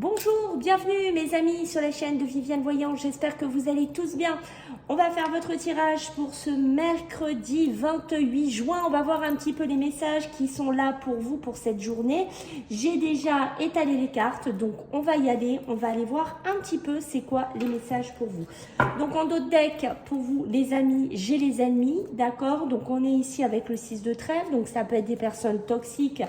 Bonjour, bienvenue mes amis sur la chaîne de Viviane Voyant, j'espère que vous allez tous bien. On va faire votre tirage pour ce mercredi 28 juin. On va voir un petit peu les messages qui sont là pour vous pour cette journée. J'ai déjà étalé les cartes, donc on va y aller. On va aller voir un petit peu c'est quoi les messages pour vous. Donc en dos de deck, pour vous les amis, j'ai les ennemis, d'accord? Donc on est ici avec le 6 de trèfle, donc ça peut être des personnes toxiques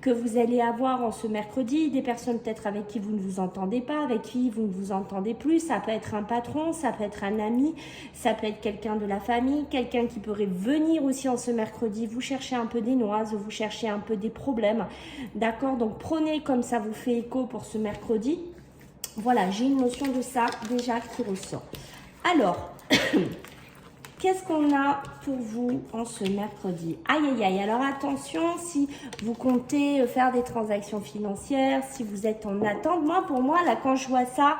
que vous allez avoir en ce mercredi, des personnes peut-être avec qui vous ne vous entendez pas, avec qui vous ne vous entendez plus, ça peut être un patron, ça peut être un ami, ça peut être quelqu'un de la famille, quelqu'un qui pourrait venir aussi en ce mercredi, vous cherchez un peu des noises, vous cherchez un peu des problèmes, d'accord? Donc prenez comme ça vous fait écho pour ce mercredi. Voilà, j'ai une notion de ça déjà qui ressort. Alors, qu'est-ce qu'on a pour vous en ce mercredi? Aïe, aïe, aïe. Alors attention, si vous comptez faire des transactions financières, si vous êtes en attente. Moi, pour moi, là, quand je vois ça,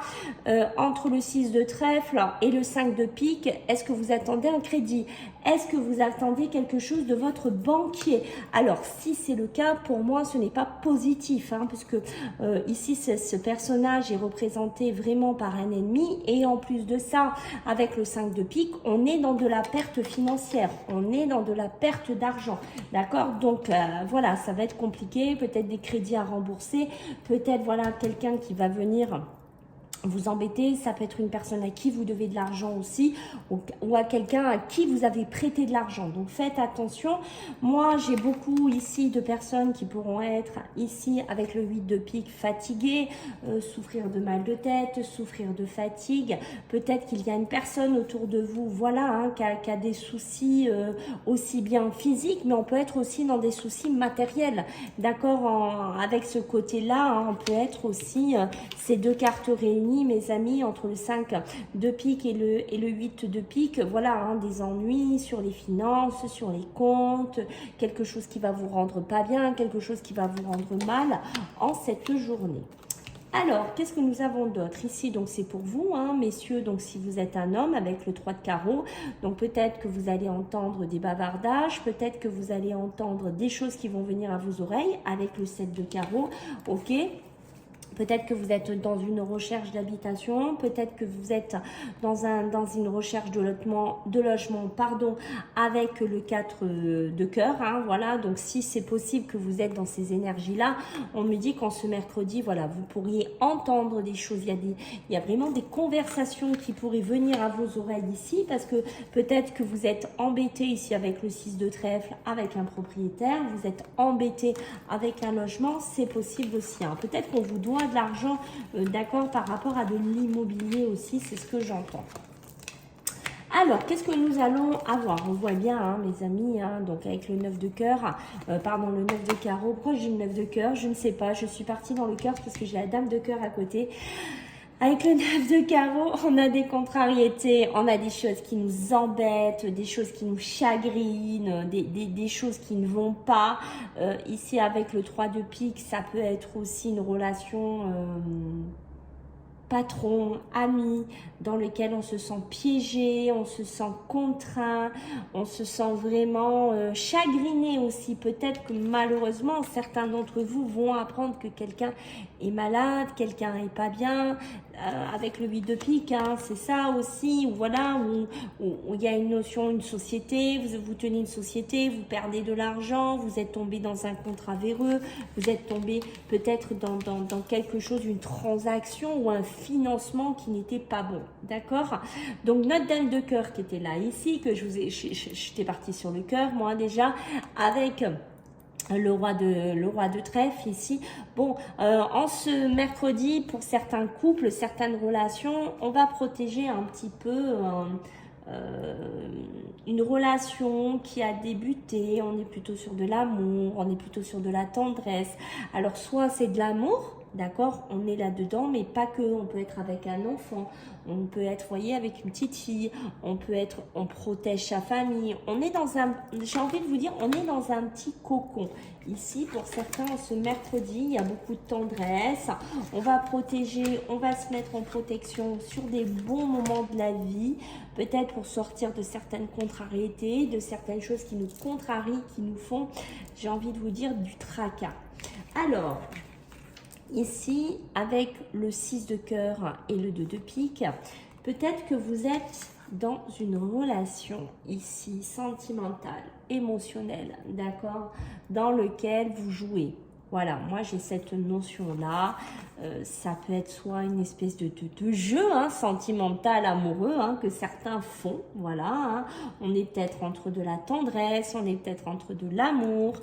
entre le 6 de trèfle et le 5 de pique, est-ce que vous attendez un crédit? Est-ce que vous attendez quelque chose de votre banquier? Alors, si c'est le cas, pour moi, ce n'est pas positif, hein, parce que ici, ce personnage est représenté vraiment par un ennemi. Et en plus de ça, avec le 5 de pique, on est dans de la perte financière, on est dans de la perte d'argent, d'accord? Donc voilà, ça va être compliqué, peut-être des crédits à rembourser, peut-être voilà quelqu'un qui va venir vous embêter, ça peut être une personne à qui vous devez de l'argent aussi ou à quelqu'un à qui vous avez prêté de l'argent. Donc faites attention. Moi, j'ai beaucoup ici de personnes qui pourront être ici avec le 8 de pique fatiguées, souffrir de mal de tête, souffrir de fatigue. Peut-être qu'il y a une personne autour de vous, voilà, hein, qui a des soucis aussi bien physiques, mais on peut être aussi dans des soucis matériels. D'accord, avec ce côté-là, hein, on peut être aussi ces deux cartes réunies, mes amis, entre le 5 de pique et le 8 de pique, voilà, hein, des ennuis sur les finances, sur les comptes, quelque chose qui va vous rendre pas bien, quelque chose qui va vous rendre mal en cette journée. Alors, qu'est-ce que nous avons d'autre ici? Donc, c'est pour vous, hein, messieurs, donc si vous êtes un homme avec le 3 de carreau, donc peut-être que vous allez entendre des bavardages, peut-être que vous allez entendre des choses qui vont venir à vos oreilles avec le 7 de carreau, ok? Peut-être que vous êtes dans une recherche d'habitation, peut-être que vous êtes dans une recherche de logement, pardon, avec le 4 de cœur, hein, voilà. Donc si c'est possible que vous êtes dans ces énergies-là, on me dit qu'en ce mercredi, voilà, vous pourriez entendre des choses, il y a vraiment des conversations qui pourraient venir à vos oreilles ici, parce que peut-être que vous êtes embêté ici avec le 6 de trèfle, avec un propriétaire, vous êtes embêté avec un logement, c'est possible aussi, hein. Peut-être qu'on vous doit de l'argent, d'accord, par rapport à de l'immobilier aussi, c'est ce que j'entends. Alors, qu'est-ce que nous allons avoir? On voit bien, hein, mes amis, hein, donc avec le 9 de cœur, pardon, le 9 de carreau. Pourquoi j'ai le 9 de cœur? Je ne sais pas, je suis partie dans le cœur parce que j'ai la dame de cœur à côté. Avec le 9 de carreau, on a des contrariétés, on a des choses qui nous embêtent, des choses qui nous chagrinent, des choses qui ne vont pas. Ici, avec le 3 de pique, ça peut être aussi une relation patron, ami, dans lequel on se sent piégé, on se sent contraint, on se sent vraiment chagriné aussi. Peut-être que malheureusement, certains d'entre vous vont apprendre que quelqu'un est malade, quelqu'un n'est pas bien, avec le 8 de pique, hein, c'est ça aussi, voilà, où il y a une notion, une société, vous tenez une société, vous perdez de l'argent, vous êtes tombé dans un contrat véreux, vous êtes tombé peut-être dans quelque chose, une transaction ou un financement qui n'était pas bon, d'accord? Donc notre dame de cœur qui était là ici, que j'étais partie sur le cœur, moi déjà, avec le roi de trèfle ici. Bon, en ce mercredi, pour certains couples, certaines relations, on va protéger un petit peu une relation qui a débuté. On est plutôt sur de l'amour, on est plutôt sur de la tendresse. Alors soit c'est de l'amour, d'accord, on est là-dedans, mais pas que, on peut être avec un enfant, on peut être, voyez, avec une petite fille, on peut être, on protège sa famille, on est dans un, j'ai envie de vous dire, on est dans un petit cocon. Ici, pour certains, ce mercredi, il y a beaucoup de tendresse, on va protéger, on va se mettre en protection sur des bons moments de la vie, peut-être pour sortir de certaines contrariétés, de certaines choses qui nous contrarient, qui nous font, j'ai envie de vous dire, du tracas. Alors, Ici, avec le 6 de cœur et le 2 de pique, peut-être que vous êtes dans une relation ici sentimentale, émotionnelle, d'accord, dans lequel vous jouez. Voilà, moi j'ai cette notion-là. Ça peut être soit une espèce de jeu sentimental, amoureux, que certains font. Voilà, on est peut-être entre de la tendresse, on est peut-être entre de l'amour.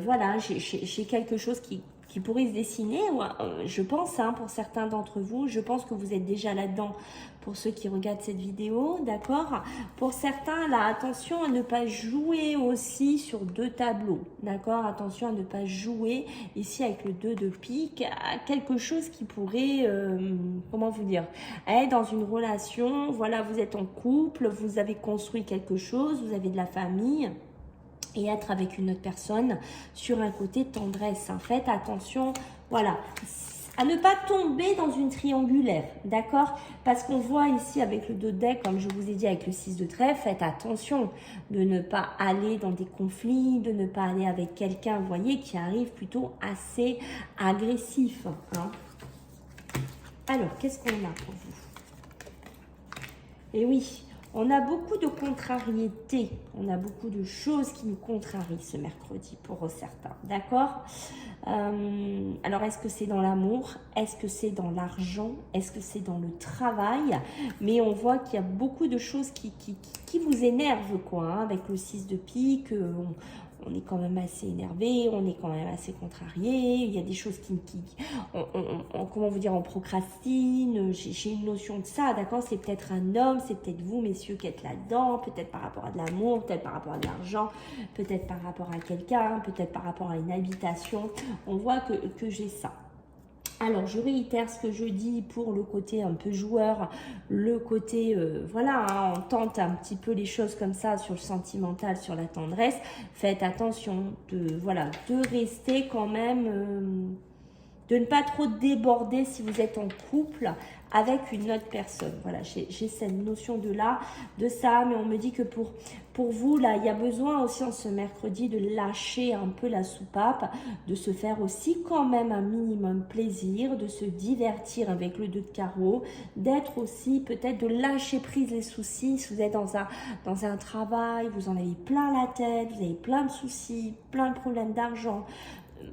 Voilà, j'ai quelque chose qui pourrait se dessiner, je pense, pour certains d'entre vous. Je pense que vous êtes déjà là-dedans pour ceux qui regardent cette vidéo, d'accord? Pour certains, là, attention à ne pas jouer aussi sur deux tableaux, d'accord? Attention à ne pas jouer ici avec le 2 de pique à quelque chose qui pourrait, comment vous dire, être dans une relation. Voilà, vous êtes en couple, vous avez construit quelque chose, vous avez de la famille, et être avec une autre personne sur un côté tendresse. Faites attention, voilà, à ne pas tomber dans une triangulaire, d'accord? Parce qu'on voit ici avec le 2 de dés, comme je vous ai dit avec le 6 de trèfle, faites attention de ne pas aller dans des conflits, de ne pas aller avec quelqu'un, vous voyez, qui arrive plutôt assez agressif. Alors, qu'est-ce qu'on a pour vous? Eh oui, on a beaucoup de contrariétés, on a beaucoup de choses qui nous contrarient ce mercredi pour certains, d'accord? Alors, est-ce que c'est dans l'amour? Est-ce que c'est dans l'argent? Est-ce que c'est dans le travail? Mais on voit qu'il y a beaucoup de choses qui vous énervent, quoi, avec le 6 de pique. On est quand même assez énervé, on est quand même assez contrarié, il y a des choses comment vous dire, on procrastine, j'ai une notion de ça, d'accord? C'est peut-être un homme, c'est peut-être vous, messieurs, qui êtes là-dedans, peut-être par rapport à de l'amour, peut-être par rapport à de l'argent, peut-être par rapport à quelqu'un, peut-être par rapport à une habitation. On voit que j'ai ça. Alors, je réitère ce que je dis pour le côté un peu joueur, le côté, voilà, on tente un petit peu les choses comme ça sur le sentimental, sur la tendresse. Faites attention de rester quand même, de ne pas trop déborder si vous êtes en couple avec une autre personne. Voilà, j'ai cette notion de ça, mais on me dit que pour vous, là, il y a besoin aussi en ce mercredi de lâcher un peu la soupape, de se faire aussi quand même un minimum plaisir, de se divertir avec le 2 de carreau, d'être aussi peut-être de lâcher prise les soucis. Si vous êtes dans un travail, vous en avez plein la tête, vous avez plein de soucis, plein de problèmes d'argent.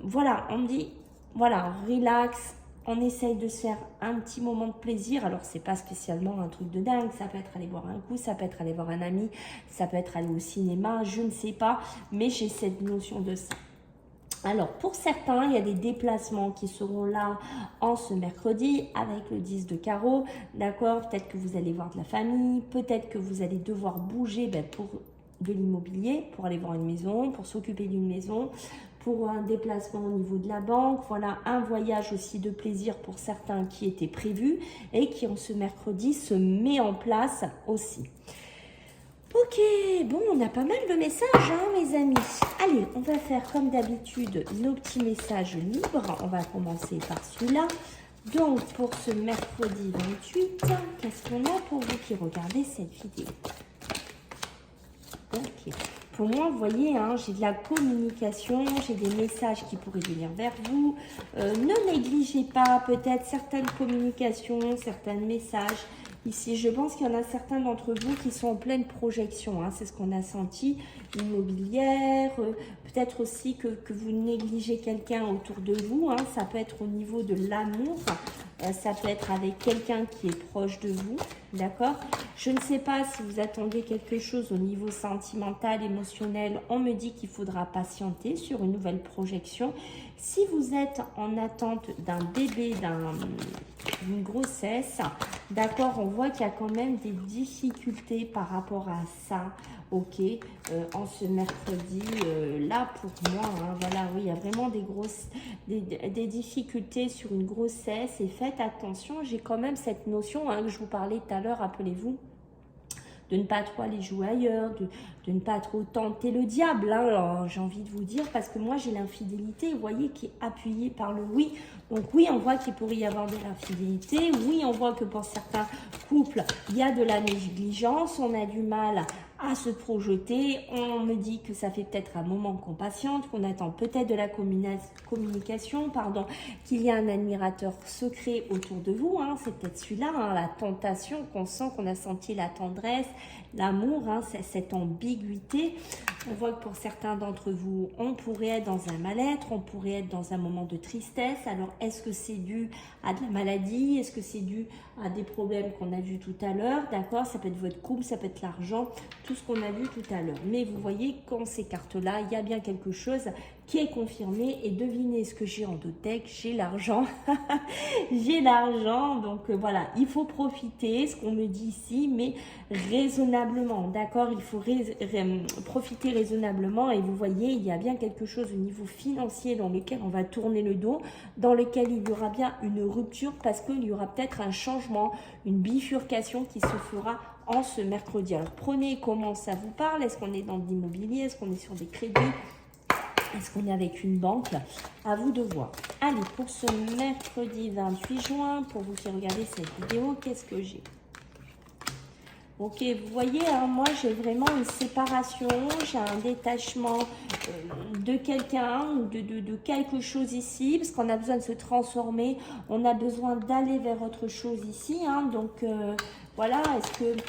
Voilà, on me dit, voilà, relax, on essaye de se faire un petit moment de plaisir. Alors, c'est pas spécialement un truc de dingue. Ça peut être aller boire un coup, ça peut être aller voir un ami, ça peut être aller au cinéma, je ne sais pas. Mais j'ai cette notion de ça. Alors, pour certains, il y a des déplacements qui seront là en ce mercredi avec le 10 de carreau. D'accord? Peut-être que vous allez voir de la famille, peut-être que vous allez devoir bouger pour de l'immobilier, pour aller voir une maison, pour s'occuper d'une maison, pour un déplacement au niveau de la banque. Voilà, un voyage aussi de plaisir pour certains qui était prévu et qui en ce mercredi se met en place aussi. Ok, bon, on a pas mal de messages, mes amis. Allez, on va faire comme d'habitude nos petits messages libres. On va commencer par celui-là. Donc, pour ce mercredi 28, qu'est-ce qu'on a pour vous qui regardez cette vidéo? Ok. Pour moi, vous voyez, j'ai de la communication, j'ai des messages qui pourraient venir vers vous. Ne négligez pas peut-être certaines communications, certains messages. Ici, je pense qu'il y en a certains d'entre vous qui sont en pleine projection. C'est ce qu'on a senti. Immobilière, peut-être aussi que vous négligez quelqu'un autour de vous. Ça peut être au niveau de l'amour. Ça peut être avec quelqu'un qui est proche de vous. D'accord? Je ne sais pas si vous attendez quelque chose au niveau sentimental, émotionnel. On me dit qu'il faudra patienter sur une nouvelle projection. Si vous êtes en attente d'un bébé, d'une grossesse, d'accord, on voit qu'il y a quand même des difficultés par rapport à ça. Ok, en ce mercredi, là pour moi, voilà, oui, il y a vraiment des difficultés sur une grossesse et faites attention, j'ai quand même cette notion que je vous parlais tout à l'heure, rappelez-vous, de ne pas trop aller jouer ailleurs, de ne pas trop tenter le diable, j'ai envie de vous dire, parce que moi j'ai l'infidélité, vous voyez, qui est appuyée par le oui. Donc oui, on voit qu'il pourrait y avoir de l'infidélité, oui, on voit que pour certains couples, il y a de la négligence, on a du mal à se projeter. On me dit que ça fait peut-être un moment qu'on patiente, qu'on attend peut-être de la communication, pardon, qu'il y a un admirateur secret autour de vous. Hein, c'est peut-être celui-là, hein, la tentation, qu'on sent, qu'on a senti la tendresse, l'amour, hein, cette ambiguïté. On voit que pour certains d'entre vous, on pourrait être dans un mal-être, on pourrait être dans un moment de tristesse. Alors, est-ce que c'est dû à de la maladie? Est-ce que c'est dû à des problèmes qu'on a vus tout à l'heure? D'accord, ça peut être votre couple, ça peut être l'argent, tout ce qu'on a vu tout à l'heure. Mais vous voyez, quand ces cartes-là, il y a bien quelque chose qui est confirmé. Et devinez ce que j'ai en deux decks, j'ai l'argent. J'ai l'argent, donc voilà, il faut profiter, ce qu'on me dit ici, mais raisonnablement, d'accord? Il faut profiter raisonnablement. Et vous voyez, il y a bien quelque chose au niveau financier dans lequel on va tourner le dos, dans lequel il y aura bien une rupture, parce qu'il y aura peut-être un changement, une bifurcation qui se fera en ce mercredi. Alors prenez comment ça vous parle. Est-ce qu'on est dans de l'immobilier? Est-ce qu'on est sur des crédits? Est-ce qu'on est avec une banque? À vous de voir. Allez, pour ce mercredi 28 juin, pour vous faire regarder cette vidéo, qu'est-ce que j'ai? Ok, vous voyez, hein, moi j'ai vraiment une séparation, j'ai un détachement de quelqu'un ou de quelque chose ici, parce qu'on a besoin de se transformer, on a besoin d'aller vers autre chose ici. Hein, donc voilà, est-ce que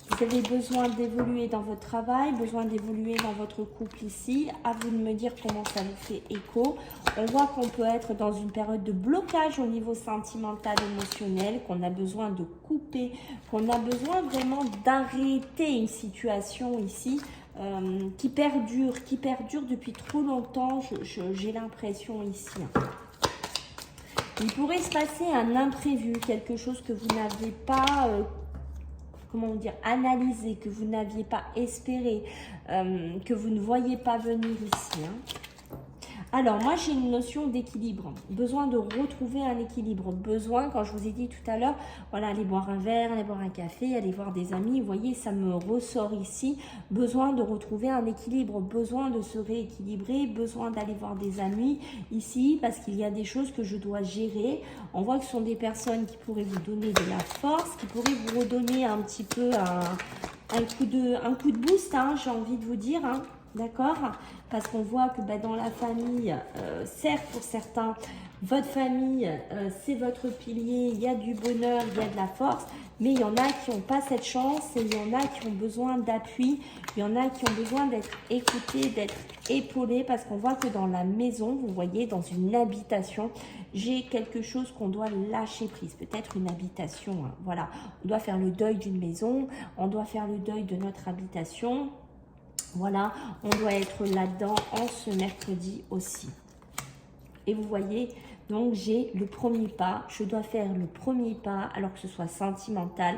vous avez besoin d'évoluer dans votre travail, besoin d'évoluer dans votre couple ici? À vous de me dire comment ça vous fait écho. On voit qu'on peut être dans une période de blocage au niveau sentimental, émotionnel, qu'on a besoin de couper, qu'on a besoin vraiment d'arrêter une situation ici qui perdure depuis trop longtemps, j'ai l'impression ici. Il pourrait se passer un imprévu, quelque chose que vous n'avez pas... comment dire, analyser, que vous n'aviez pas espéré, que vous ne voyez pas venir ici. Hein. Alors, moi, j'ai une notion d'équilibre. Besoin de retrouver un équilibre. Besoin, quand je vous ai dit tout à l'heure, voilà, aller boire un verre, aller boire un café, aller voir des amis. Vous voyez, ça me ressort ici. Besoin de retrouver un équilibre. Besoin de se rééquilibrer. Besoin d'aller voir des amis ici parce qu'il y a des choses que je dois gérer. On voit que ce sont des personnes qui pourraient vous donner de la force, qui pourraient vous redonner un petit peu un coup de boost, hein, j'ai envie de vous dire. Hein. D'accord? Parce qu'on voit que dans la famille, certes pour certains, votre famille, c'est votre pilier, il y a du bonheur, il y a de la force, mais il y en a qui n'ont pas cette chance et il y en a qui ont besoin d'appui, il y en a qui ont besoin d'être écoutés, d'être épaulés, parce qu'on voit que dans la maison, vous voyez, dans une habitation, j'ai quelque chose qu'on doit lâcher prise, peut-être une habitation, hein, voilà, on doit faire le deuil d'une maison, on doit faire le deuil de notre habitation. Voilà, on doit être là-dedans en ce mercredi aussi. Et vous voyez, donc j'ai le premier pas. Je dois faire le premier pas, alors que ce soit sentimental.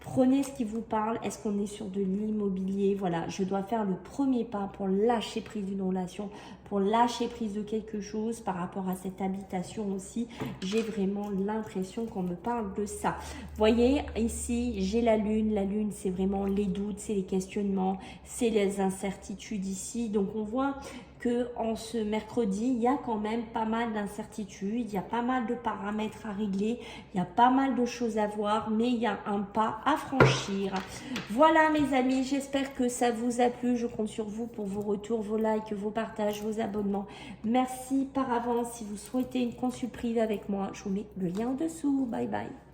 Prenez ce qui vous parle. Est-ce qu'on est sur de l'immobilier? Voilà, je dois faire le premier pas pour lâcher prise d'une relation, pour lâcher prise de quelque chose par rapport à cette habitation aussi. J'ai vraiment l'impression qu'on me parle de ça. Vous voyez, ici, j'ai la lune. La lune, c'est vraiment les doutes, c'est les questionnements, c'est les incertitudes ici. Donc, on voit que en ce mercredi, il y a quand même pas mal d'incertitudes, il y a pas mal de paramètres à régler, il y a pas mal de choses à voir, mais il y a un pas à franchir. Voilà mes amis, j'espère que ça vous a plu. Je compte sur vous pour vos retours, vos likes, vos partages, vos abonnements. Merci par avance. Si vous souhaitez une consulte privée avec moi, je vous mets le lien en dessous. Bye bye.